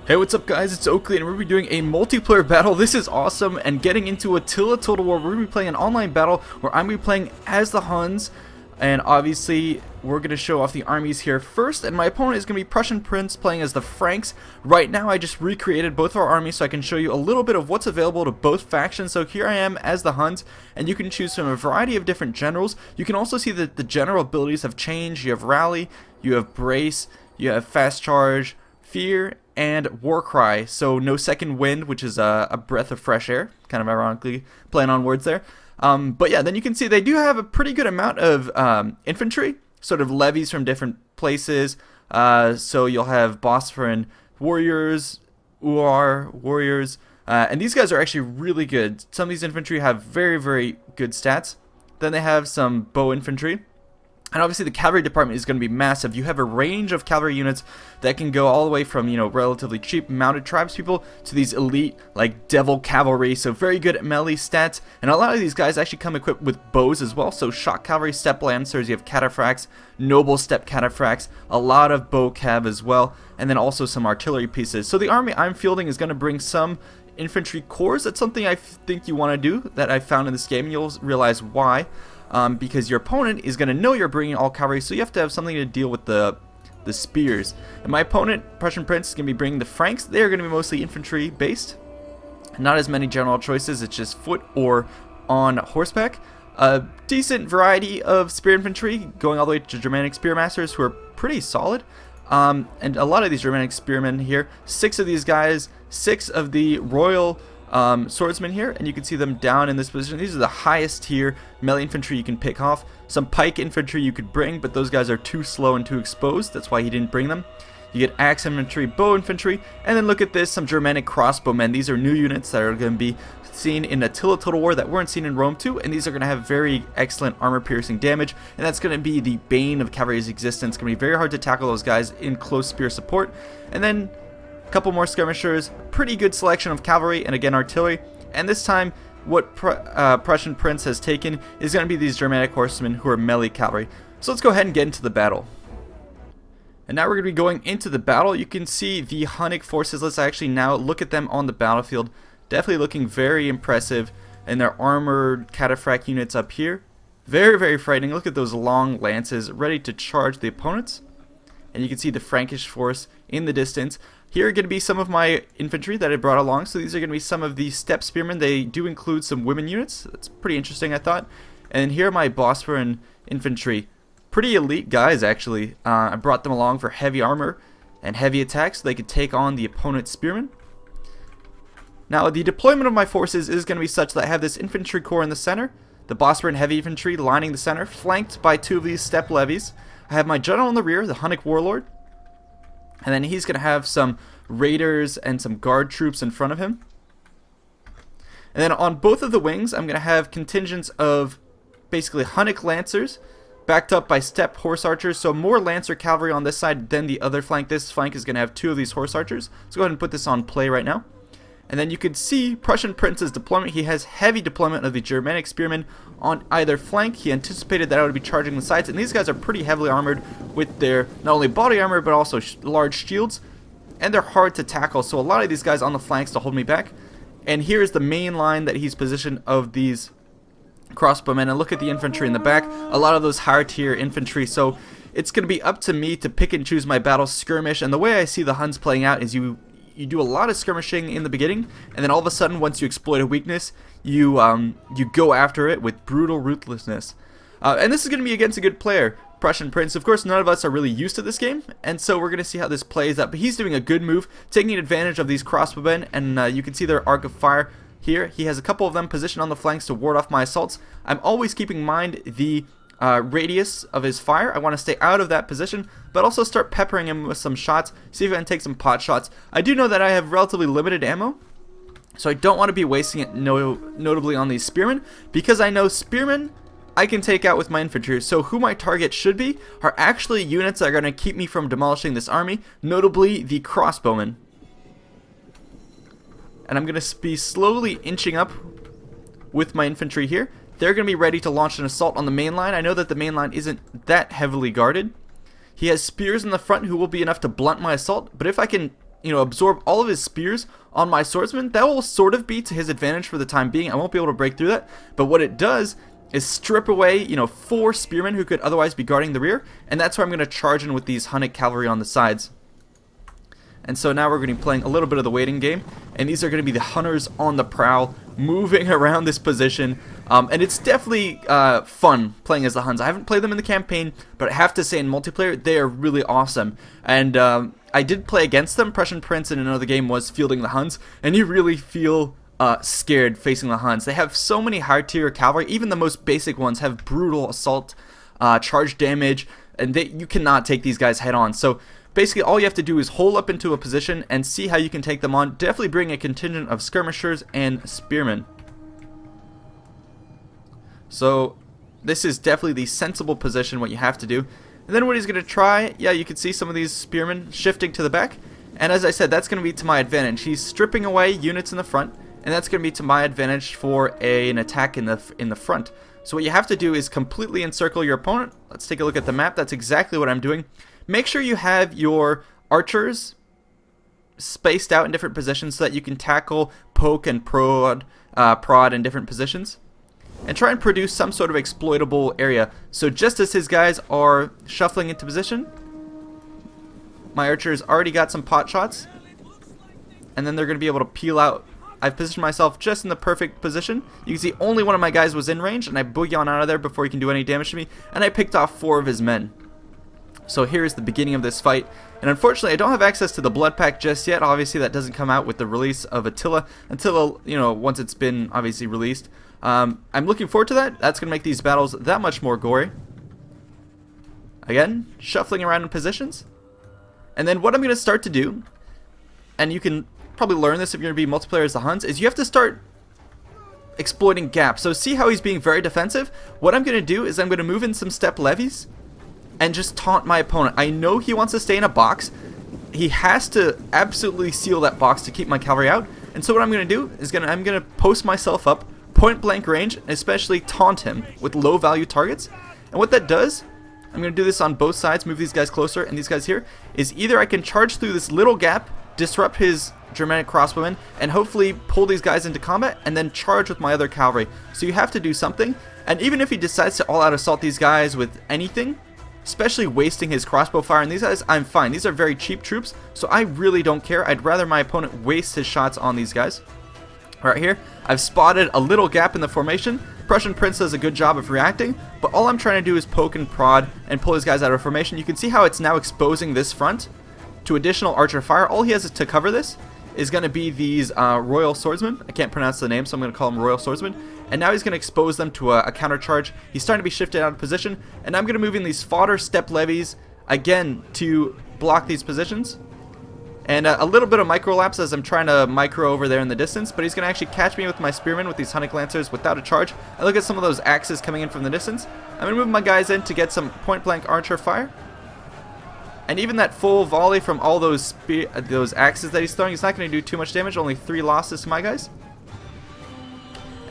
Hey, what's up guys, it's Oakley and we're going to be doing a multiplayer battle. This is awesome, and getting into Attila Total War. We're going to be playing an online battle where I'm going to be playing as the Huns, and obviously we're going to show off the armies here first, and my opponent is going to be Prussian Prince playing as the Franks. Right now I just recreated both of our armies so I can show you a little bit of what's available to both factions. So here I am as the Huns, and you can choose from a variety of different generals. You can also see that the general abilities have changed. You have Rally, you have Brace, you have Fast Charge, Fear, and War Cry. So no second wind, which is a breath of fresh air, kind of ironically playing on words there. But yeah, then you can see they do have a pretty good amount of infantry, sort of levies from different places. So you'll have Bosphorus warriors, Uar warriors, and these guys are actually really good. Some of these infantry have very, very good stats. Then they have some bow infantry. And obviously the cavalry department is going to be massive. You have a range of cavalry units that can go all the way from, relatively cheap mounted tribespeople to these elite, like devil cavalry. So very good at melee stats. And a lot of these guys actually come equipped with bows as well. So shock cavalry, steppe lancers, you have cataphracts, noble steppe cataphracts, a lot of bow cav as well. And then also some artillery pieces. So the army I'm fielding is going to bring some infantry corps. That's something I think you want to do that I found in this game, and you'll realize why. Because your opponent is going to know you're bringing all cavalry, so you have to have something to deal with the spears. And my opponent, Prussian Prince, is going to be bringing the Franks. They are going to be mostly infantry based. Not as many general choices, it's just foot or on horseback. A decent variety of spear infantry, going all the way to Germanic spearmasters, who are pretty solid. And a lot of these Germanic spearmen here, 6 of these guys, 6 of the royal swordsmen here, and you can see them down in this position. These are the highest tier melee infantry you can pick off. Some pike infantry you could bring, but those guys are too slow and too exposed. That's why he didn't bring them. You get axe infantry, bow infantry, and then look at this, some Germanic crossbowmen. These are new units that are going to be seen in Attila Total War that weren't seen in Rome 2, and these are going to have very excellent armor-piercing damage, and that's going to be the bane of cavalry's existence. It's going to be very hard to tackle those guys in close spear support. And then couple more skirmishers, pretty good selection of cavalry, and again artillery. And this time what Prussian Prince has taken is going to be these Germanic horsemen who are melee cavalry. So let's go ahead and get into the battle. And now we're going to be going into the battle. You can see the Hunnic forces. Let's actually now look at them on the battlefield. Definitely looking very impressive, and their armored cataphract units up here. Very, very frightening. Look at those long lances ready to charge the opponents. And you can see the Frankish force in the distance. Here are going to be some of my infantry that I brought along. So these are going to be some of the steppe spearmen. They do include some women units. That's pretty interesting, I thought. And here are my Bosphorus infantry. Pretty elite guys, actually. I brought them along for heavy armor and heavy attacks so they could take on the opponent's spearmen. Now, the deployment of my forces is going to be such that I have this infantry corps in the center, the Bosphorus heavy infantry lining the center, flanked by 2 of these steppe levies. I have my general in the rear, the Hunnic warlord. And then he's going to have some raiders and some guard troops in front of him. And then on both of the wings, I'm going to have contingents of basically Hunnic lancers backed up by steppe horse archers. So more lancer cavalry on this side than the other flank. This flank is going to have 2 of these horse archers. Let's go ahead and put this on play right now. And then you could see Prussian Prince's deployment. He has heavy deployment of the Germanic spearmen on either flank. He anticipated that I would be charging the sides, and these guys are pretty heavily armored with their not only body armor but also large shields, and they're hard to tackle. So a lot of these guys on the flanks to hold me back. And here's the main line that he's positioned of these crossbowmen, and look at the infantry in the back. A lot of those higher tier infantry. So it's going to be up to me to pick and choose my battle skirmish. And the way I see the Huns playing out is you do a lot of skirmishing in the beginning, and then all of a sudden, once you exploit a weakness, you go after it with brutal ruthlessness. And this is going to be against a good player, Prussian Prince. Of course, none of us are really used to this game, and so we're going to see how this plays out. But he's doing a good move, taking advantage of these crossbowmen, and you can see their arc of fire here. He has a couple of them positioned on the flanks to ward off my assaults. I'm always keeping in mind the radius of his fire. I want to stay out of that position, but also start peppering him with some shots, see if I can take some pot shots. I do know that I have relatively limited ammo, so I don't want to be wasting it notably on these spearmen, because I know spearmen I can take out with my infantry. So who my target should be are actually units that are going to keep me from demolishing this army, notably the crossbowmen. And I'm going to be slowly inching up with my infantry here. They're going to be ready to launch an assault on the main line. I know that the main line isn't that heavily guarded. He has spears in the front who will be enough to blunt my assault, but if I can absorb all of his spears on my swordsman. That will sort of be to his advantage for the time being. I won't be able to break through that, but what it does is strip away, 4 spearmen who could otherwise be guarding the rear, and that's where I'm going to charge in with these Hunnic cavalry on the sides. And so now we're going to be playing a little bit of the waiting game, and these are going to be the hunters on the prowl, moving around this position, and it's definitely fun playing as the Huns. I haven't played them in the campaign, but I have to say in multiplayer, they are really awesome, and I did play against them. Prussian Prince in another game was fielding the Huns, and you really feel scared facing the Huns. They have so many high tier cavalry, even the most basic ones have brutal assault, charge damage, and you cannot take these guys head on. So basically all you have to do is hold up into a position and see how you can take them on. Definitely bring a contingent of skirmishers and spearmen. So this is definitely the sensible position, what you have to do. And then what he's going to try, yeah, you can see some of these spearmen shifting to the back. And as I said, that's going to be to my advantage. He's stripping away units in the front, and that's going to be to my advantage for an attack in the front. So what you have to do is completely encircle your opponent. Let's take a look at the map. That's exactly what I'm doing. Make sure you have your archers spaced out in different positions so that you can tackle, poke, and prod in different positions. And try and produce some sort of exploitable area. So just as his guys are shuffling into position, my archers already got some pot shots, and then they're going to be able to peel out. I've positioned myself just in the perfect position. You can see only one of my guys was in range, and I boogie on out of there before he can do any damage to me, and I picked off 4 of his men. So here's the beginning of this fight, and unfortunately I don't have access to the blood pack just yet. Obviously that doesn't come out with the release of Attila until, once it's been obviously released. I'm looking forward to that. That's going to make these battles that much more gory. Again, shuffling around in positions. And then what I'm going to start to do, and you can probably learn this if you're going to be multiplayer as the Huns, is you have to start exploiting gaps. So see how he's being very defensive? What I'm going to do is I'm going to move in some step levies and just taunt my opponent. I know he wants to stay in a box. He has to absolutely seal that box to keep my cavalry out. And so what I'm going to do is I'm going to post myself up, point blank range, and especially taunt him with low value targets. And what that does, I'm going to do this on both sides, move these guys closer and these guys here, is either I can charge through this little gap, disrupt his Germanic crossbowmen, and hopefully pull these guys into combat and then charge with my other cavalry. So you have to do something, and even if he decides to all out assault these guys with anything, especially wasting his crossbow fire, and these guys, I'm fine. These are very cheap troops, so I really don't care. I'd rather my opponent waste his shots on these guys. Right here, I've spotted a little gap in the formation. Prussian Prince does a good job of reacting, but all I'm trying to do is poke and prod and pull his guys out of formation. You can see how it's now exposing this front to additional archer fire. All he has to cover this is going to be these Royal Swordsmen. I can't pronounce the name, so I'm going to call them Royal Swordsmen. And now he's going to expose them to a counter charge. He's starting to be shifted out of position, and I'm going to move in these fodder step levies again to block these positions. And a little bit of micro lapse as I'm trying to micro over there in the distance, but he's going to actually catch me with my spearmen with these Hunnic Lancers without a charge. I look at some of those axes coming in from the distance. I'm going to move my guys in to get some point blank archer fire. And even that full volley from all those axes that he's throwing, he's not going to do too much damage, only 3 losses to my guys.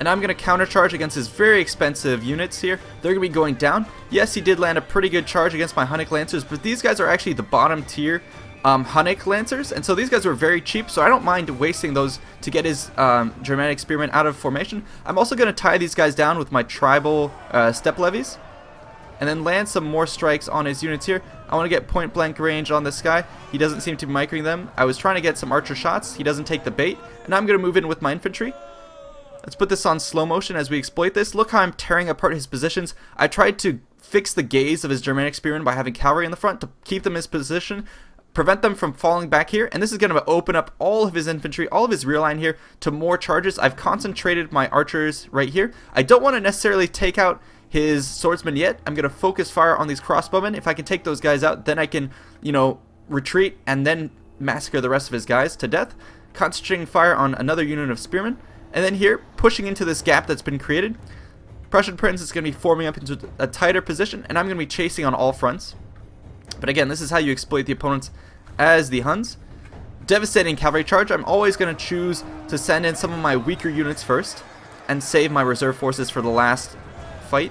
And I'm going to countercharge against his very expensive units here. They're going to be going down. Yes, he did land a pretty good charge against my Hunnic Lancers, but these guys are actually the bottom tier Hunnic Lancers, and so these guys were very cheap, so I don't mind wasting those to get his Germanic Spearmen out of formation. I'm also going to tie these guys down with my tribal step levies, and then land some more strikes on his units here. I want to get point blank range on this guy. He doesn't seem to be microing them. I was trying to get some archer shots. He doesn't take the bait, and I'm going to move in with my infantry. Let's put this on slow motion as we exploit this. Look how I'm tearing apart his positions. I tried to fix the gaze of his Germanic Spearmen by having cavalry in the front to keep them in his position, prevent them from falling back here, and this is going to open up all of his infantry, all of his rear line here to more charges. I've concentrated my archers right here. I don't want to necessarily take out his swordsmen yet. I'm going to focus fire on these crossbowmen. If I can take those guys out, then I can, retreat and then massacre the rest of his guys to death. Concentrating fire on another unit of spearmen. And then here, pushing into this gap that's been created, Prussian Prince is going to be forming up into a tighter position, and I'm going to be chasing on all fronts. But again, this is how you exploit the opponents as the Huns. Devastating cavalry charge. I'm always going to choose to send in some of my weaker units first and save my reserve forces for the last fight.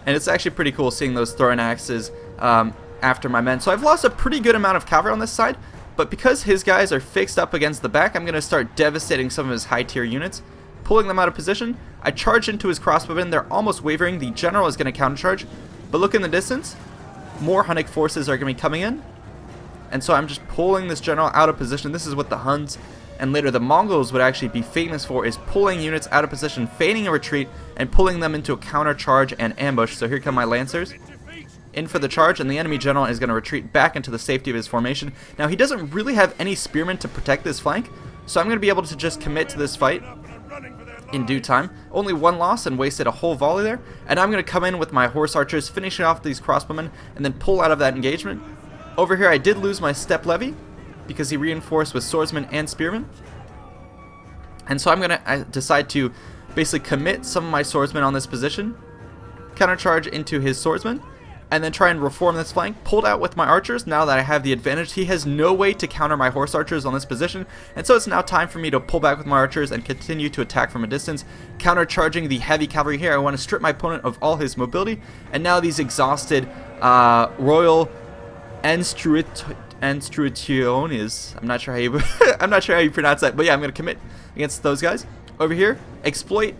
And it's actually pretty cool seeing those throwing axes after my men. So I've lost a pretty good amount of cavalry on this side, but because his guys are fixed up against the back, I'm going to start devastating some of his high tier units, pulling them out of position. I charge into his crossbowmen. They're almost wavering. The general is going to countercharge, but look in the distance, more Hunnic forces are going to be coming in, and so I'm just pulling this general out of position. This is what the Huns and later the Mongols would actually be famous for, is pulling units out of position, feigning a retreat, and pulling them into a counter charge and ambush. So here come my lancers in for the charge, and the enemy general is going to retreat back into the safety of his formation. Now he doesn't really have any spearmen to protect this flank, so I'm going to be able to just commit to this fight in due time. Only one loss and wasted a whole volley there, and I'm going to come in with my horse archers, finishing off these crossbowmen, and then pull out of that engagement. Over here I did lose my step levy because he reinforced with swordsmen and spearmen, and so I'm going to decide to basically commit some of my swordsmen on this position, countercharge into his swordsmen, and then try and reform this flank. Pulled out with my archers now that I have the advantage. He has no way to counter my horse archers on this position, and so it's now time for me to pull back with my archers and continue to attack from a distance, countercharging the heavy cavalry here. I want to strip my opponent of all his mobility, and now these exhausted royal Anstrutiones, I'm not sure how you I'm not sure how you pronounce that, but yeah, I'm going to commit against those guys. Over here, exploit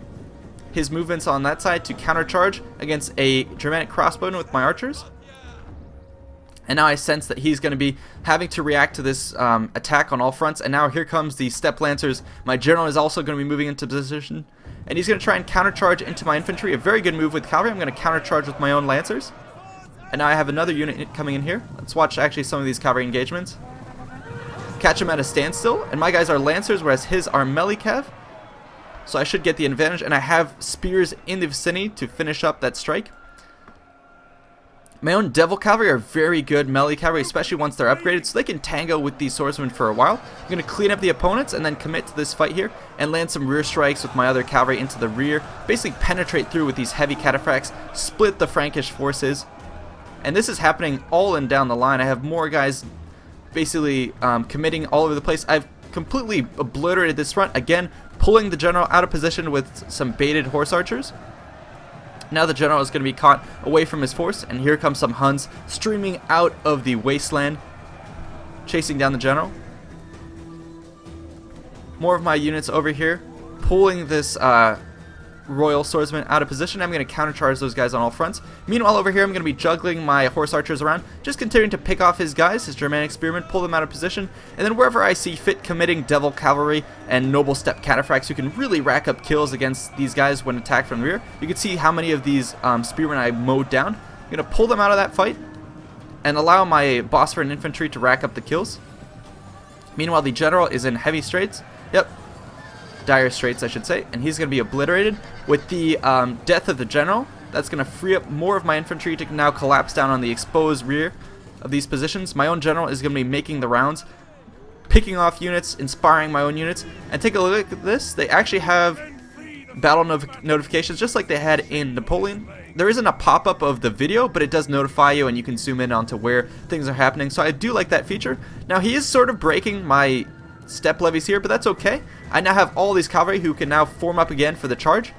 his movements on that side to countercharge against a Germanic crossbowman with my archers. And now I sense that he's going to be having to react to this attack on all fronts. And now here comes the steppe lancers. My general is also going to be moving into position, and he's going to try and countercharge into my infantry. A very good move with cavalry. I'm going to countercharge with my own lancers. And now I have another unit coming in here. Let's watch actually some of these cavalry engagements. Catch him at a standstill, and my guys are lancers, whereas his are melee cav. So I should get the advantage, and I have spears in the vicinity to finish up that strike. My own devil cavalry are very good melee cavalry, especially once they're upgraded, so they can tango with these swordsmen for a while. I'm going to clean up the opponents and then commit to this fight here and land some rear strikes with my other cavalry into the rear. Basically penetrate through with these heavy cataphracts, split the Frankish forces. And this is happening all in down the line. I have more guys basically committing all over the place. I've completely obliterated this front, again pulling the general out of position with some baited horse archers. Now the general is going to be caught away from his force, and here comes some Huns streaming out of the wasteland, chasing down the general. More of my units over here, pulling this royal swordsman out of position. I'm going to countercharge those guys on all fronts. Meanwhile, over here I'm going to be juggling my horse archers around, just continuing to pick off his guys, his Germanic spearmen, pull them out of position, and then wherever I see fit, committing devil cavalry and noble steppe cataphracts who can really rack up kills against these guys when attacked from the rear. You can see how many of these spearmen I mowed down. I'm going to pull them out of that fight and allow my Bosphorus infantry to rack up the kills. Meanwhile, the general is in heavy straits. Yep. Dire straits, I should say, and he's going to be obliterated. With the death of the general, that's going to free up more of my infantry to now collapse down on the exposed rear of these positions. My own general is going to be making the rounds, picking off units, inspiring my own units. And take a look at this. They actually have battle notifications just like they had in Napoleon. There isn't a pop-up of the video, but it does notify you, and you can zoom in onto where things are happening. So I do like that feature. Now he is sort of breaking my step levies here, but that's okay. I now have all these cavalry who can now form up again for the charge.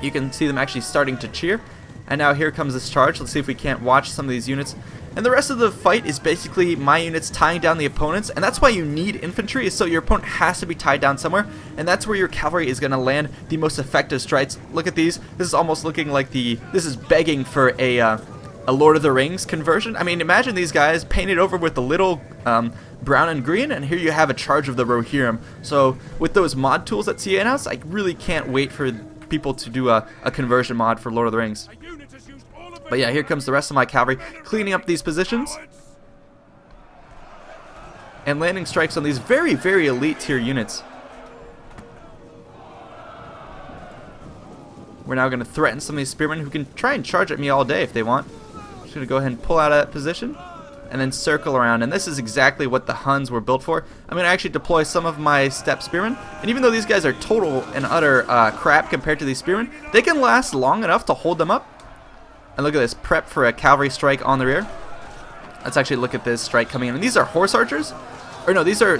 You can see them actually starting to cheer. And now here comes this charge. Let's see if we can't watch some of these units. And the rest of the fight is basically my units tying down the opponents, and that's why you need infantry, is so your opponent has to be tied down somewhere, and that's where your cavalry is going to land the most effective strikes. Look at these. This is almost looking like this is begging for a Lord of the Rings conversion. I mean, imagine these guys painted over with a little brown and green, and here you have a charge of the Rohirrim. So with those mod tools that CA announced, I really can't wait for people to do a conversion mod for Lord of the Rings. But yeah, here comes the rest of my cavalry, cleaning up these positions and landing strikes on these very, very elite tier units. We're now going to threaten some of these spearmen who can try and charge at me all day if they want. Just going to go ahead and pull out of that position and then circle around, and this is exactly what the Huns were built for. I'm going to actually deploy some of my steppe spearmen, and even though these guys are total and utter crap compared to these spearmen, they can last long enough to hold them up. And look at this, prep for a cavalry strike on the rear. Let's actually look at this strike coming in, and these are horse archers? Or no, these are,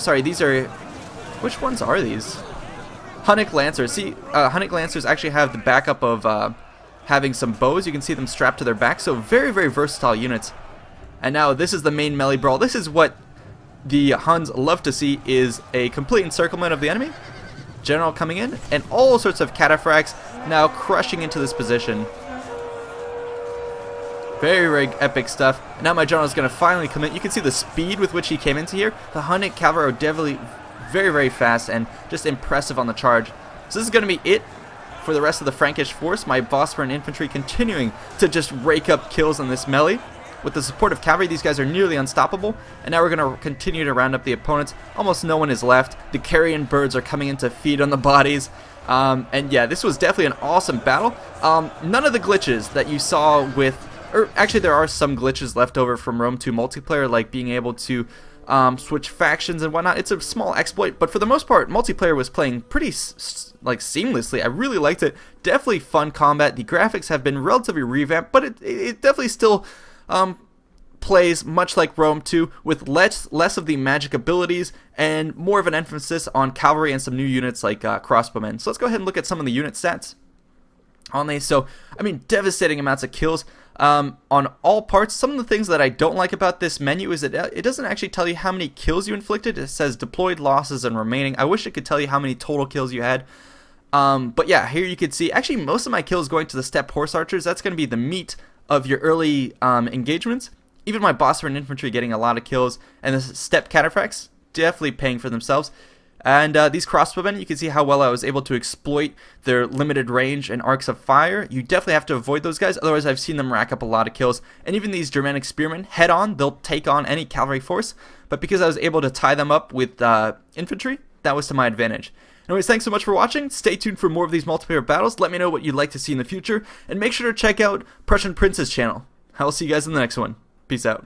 which ones are these? Hunnic lancers. See, Hunnic lancers actually have the backup of having some bows. You can see them strapped to their back, so very, very versatile units. And now this is the main melee brawl. This is what the Huns love to see, is a complete encirclement of the enemy. General coming in, and all sorts of cataphracts now crushing into this position. Very, very epic stuff. Now my general is going to finally come in. You can see the speed with which he came into here. The Hun cavalry are definitely very, very fast and just impressive on the charge. So this is going to be it for the rest of the Frankish force. My Bosphorus infantry continuing to just rake up kills on this melee. With the support of cavalry, these guys are nearly unstoppable. And now we're going to continue to round up the opponents. Almost no one is left. The carrion birds are coming in to feed on the bodies. And yeah, this was definitely an awesome battle. None of the glitches that you saw with... Or actually, there are some glitches left over from Rome 2 multiplayer, like being able to switch factions and whatnot. It's a small exploit, but for the most part, multiplayer was playing pretty like seamlessly. I really liked it. Definitely fun combat. The graphics have been relatively revamped, but it definitely still plays much like Rome 2, with less of the magic abilities and more of an emphasis on cavalry and some new units like crossbowmen. So let's go ahead and look at some of the unit stats on these. So, I mean, devastating amounts of kills on all parts. Some of the things that I don't like about this menu is that it doesn't actually tell you how many kills you inflicted. It says deployed, losses, and remaining. I wish it could tell you how many total kills you had. But yeah, here you can see actually most of my kills going to the steppe horse archers. That's going to be the meat of your early engagements. Even my Bosphorus infantry getting a lot of kills, and the steppe cataphracts definitely paying for themselves. And these crossbowmen, you can see how well I was able to exploit their limited range and arcs of fire. You definitely have to avoid those guys, otherwise I've seen them rack up a lot of kills. And even these Germanic spearmen, head on, they'll take on any cavalry force. But because I was able to tie them up with infantry, that was to my advantage. Anyways, thanks so much for watching. Stay tuned for more of these multiplayer battles. Let me know what you'd like to see in the future. And make sure to check out Prussian Prince's channel. I will see you guys in the next one. Peace out.